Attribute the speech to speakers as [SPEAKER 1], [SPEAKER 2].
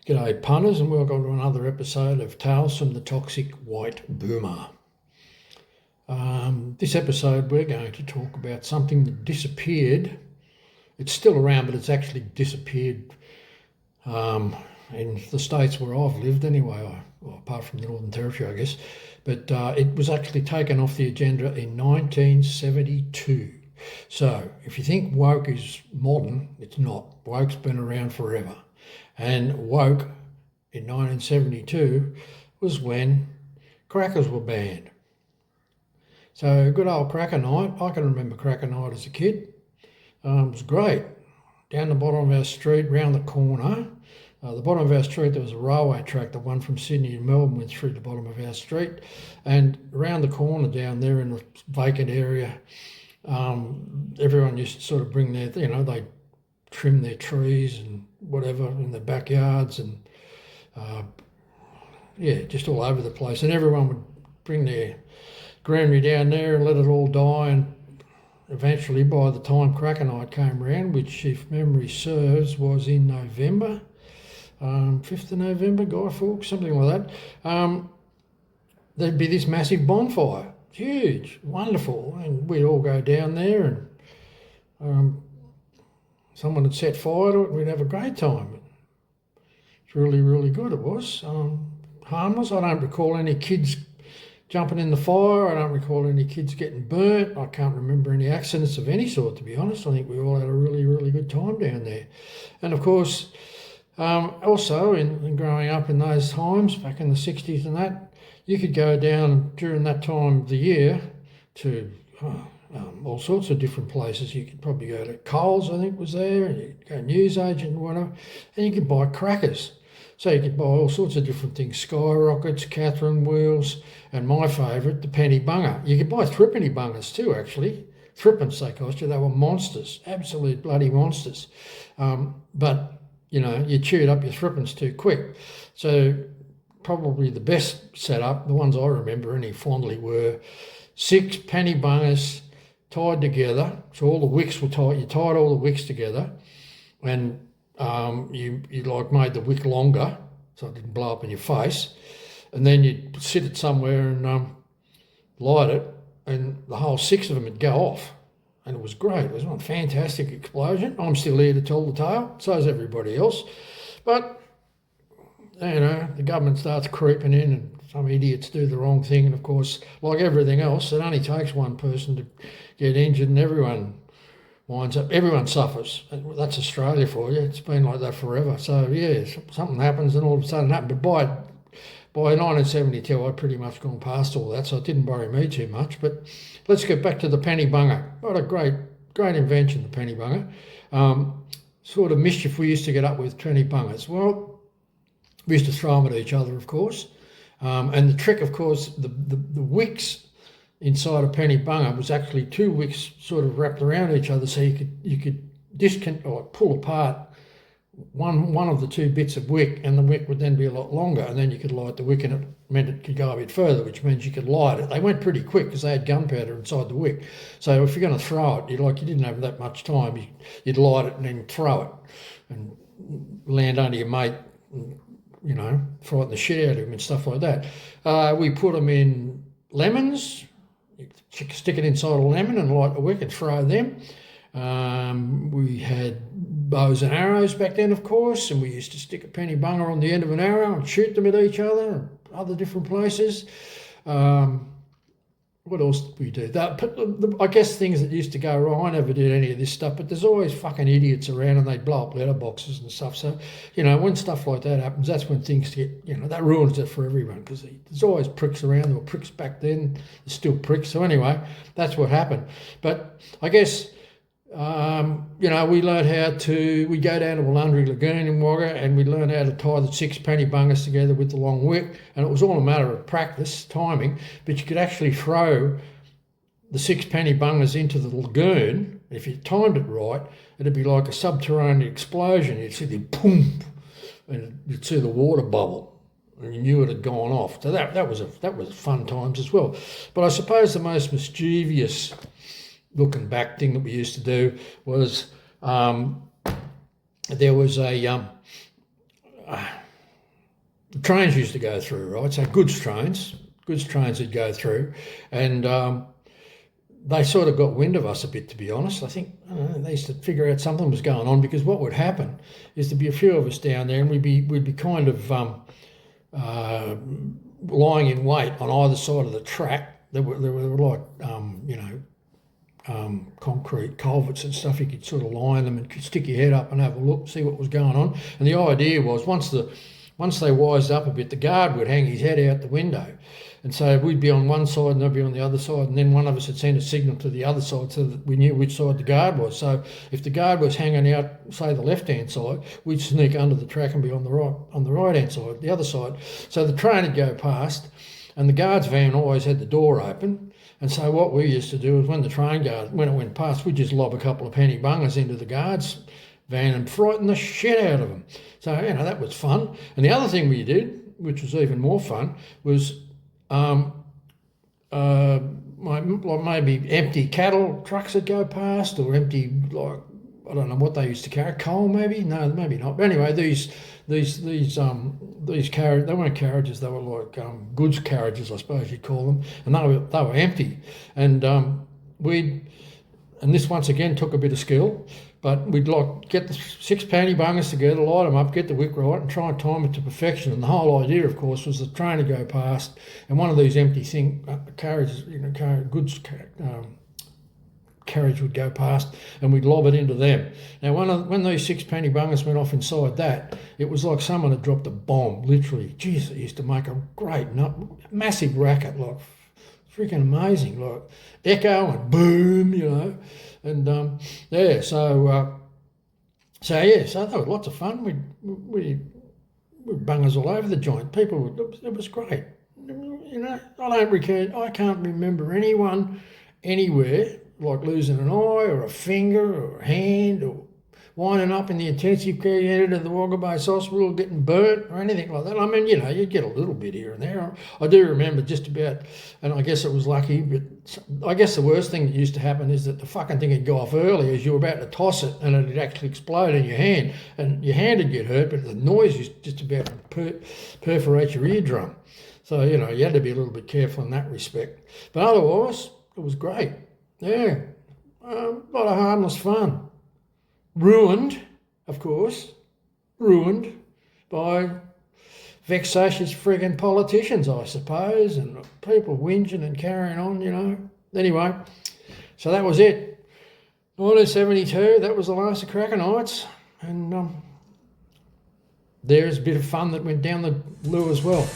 [SPEAKER 1] G'day punters, and welcome to another episode of Tales from the Toxic White Boomer. This episode we're going to talk about something that disappeared. It's still around, but it's actually disappeared in the states where I've lived anyway, apart from the Northern Territory, I guess. But it was actually taken off the agenda in 1972. So if you think woke is modern, it's not. Woke's been around forever. And woke in 1972 was when crackers were banned. So good old cracker night. I can remember cracker night as a kid. It was great. Down the bottom of our street, round the corner. The bottom of our street, there was a railway track. The one from Sydney to Melbourne went through the bottom of our street. And around the corner down there in the vacant area, everyone used to sort of bring their, they trim their trees and whatever in their backyards and just all over the place. And everyone would bring their greenery down there and let it all die. And eventually, by the time cracker night came around, which if memory serves was in November, 5th of November, Guy Fawkes, something like that, there'd be this massive bonfire. Huge, wonderful. And we'd all go down there and someone had set fire to it and we'd have a great time. It's really, really good, it was. Harmless. I don't recall any kids jumping in the fire. I don't recall any kids getting burnt. I can't remember any accidents of any sort, to be honest. I think we all had a really, really good time down there. And of course, also in growing up in those times, back in the 60s and that, you could go down during that time of the year to all sorts of different places. You could probably go to Coles, I think was there, and you could go Newsagent and whatever, and you could buy crackers. So you could buy all sorts of different things, skyrockets, Catherine wheels, and my favourite, the penny bunger. You could buy threepenny bungers too, actually. Threepence they cost you. They were monsters, absolute bloody monsters. But, you chewed up your threepence too quick. So probably the best setup, the ones I remember any fondly, were 6 penny bungers tied together. So all the wicks were tied. You tied all the wicks together, and you made the wick longer so it didn't blow up in your face, and then you'd sit it somewhere and light it, and the whole 6 of them would go off, and it was great. It was a fantastic explosion. I'm still here to tell the tale. So is everybody else, but the government starts creeping in and some idiots do the wrong thing. And of course, like everything else, it only takes one person to get injured and everyone winds up, everyone suffers. That's Australia for you. It's been like that forever. So yeah, something happens and all of a sudden happens. But by 1972, I'd pretty much gone past all that, so it didn't worry me too much. But let's get back to the penny bunger. What a great invention, the penny bunger. Sort of mischief we used to get up with penny bungers. Well, we used to throw them at each other, of course. And the trick, of course, the wicks inside a penny bunger was actually 2 wicks sort of wrapped around each other, so you could disconnect or pull apart one of the 2 bits of wick, and the wick would then be a lot longer, and then you could light the wick, and it meant it could go a bit further, which means you could light it. They went pretty quick because they had gunpowder inside the wick. So if you're going to throw it, you didn't have that much time. You'd light it and then throw it and land under your mate. Frighten the shit out of him and stuff like that. We put them in lemons, stick it inside a lemon and light a wick and throw them. We had bows and arrows back then, of course, and we used to stick a penny bunger on the end of an arrow and shoot them at each other and other different places. What else did we do? I guess things that used to go wrong, I never did any of this stuff, but there's always fucking idiots around and they blow up letterboxes and stuff. So, when stuff like that happens, that's when things get, that ruins it for everyone, because there's always pricks around. There were pricks back then, there's still pricks. So anyway, that's what happened. But I guess, we learned we go down to Wulundri Lagoon in Wagga and we learned how to tie the 6 penny bungers together with the long wick, and it was all a matter of practice, timing, but you could actually throw the 6 penny bungers into the lagoon. If you timed it right, it'd be like a subterranean explosion. You'd see the boom, and you'd see the water bubble, and you knew it had gone off. So that was fun times as well. But I suppose the most mischievous looking back thing that we used to do was there was a the trains used to go through, right? So goods trains would go through, and they sort of got wind of us a bit, to be honest. I think they used to figure out something was going on, because what would happen is there'd be a few of us down there, and we'd be kind of lying in wait on either side of the track. There were like concrete culverts and stuff. You could sort of lie in them and stick your head up and have a look, see what was going on. And the idea was once they wised up a bit, the guard would hang his head out the window. And so we'd be on one side and they'd be on the other side, and then one of us would send a signal to the other side so that we knew which side the guard was. So if the guard was hanging out, say, the left-hand side, we'd sneak under the track and be on the right-hand side, the other side. So the train would go past, and the guard's van always had the door open. And so what we used to do is when it went past, we'd just lob a couple of penny bungers into the guard's van and frighten the shit out of them. So, that was fun. And the other thing we did, which was even more fun, was maybe empty cattle trucks would go past, or empty, like, I don't know what they used to carry, coal maybe? No, maybe not. But anyway, these carriages, they weren't carriages, they were like goods carriages, I suppose you'd call them, and they were empty. And and this once again took a bit of skill, but we'd like get the 6 panty bungers together, light them up, get the wick right, and try and time it to perfection. And the whole idea, of course, was the train to go past, and one of these empty carriages, goods carriage would go past, and we'd lob it into them. Now, when these 6 penny bungers went off inside that, it was like someone had dropped a bomb, literally. Jeez, it used to make a great, massive racket, like freaking amazing, like echo and boom, and so that was lots of fun. We bungers all over the joint. It was great. I can't remember anyone anywhere like losing an eye or a finger or a hand or winding up in the intensive care unit of the Wagga Base Hospital, getting burnt or anything like that. I mean, you get a little bit here and there. I do remember just about, and I guess it was lucky, but I guess the worst thing that used to happen is that the fucking thing would go off early as you were about to toss it, and it'd actually explode in your hand, and your hand would get hurt, but the noise used just about to perforate your eardrum. So, you had to be a little bit careful in that respect. But otherwise, it was great. Yeah, a lot of harmless fun. Ruined, of course, by vexatious friggin' politicians, I suppose, and people whinging and carrying on, Anyway, so that was it. 1972, that was the last of Crackenites, and there's a bit of fun that went down the loo as well.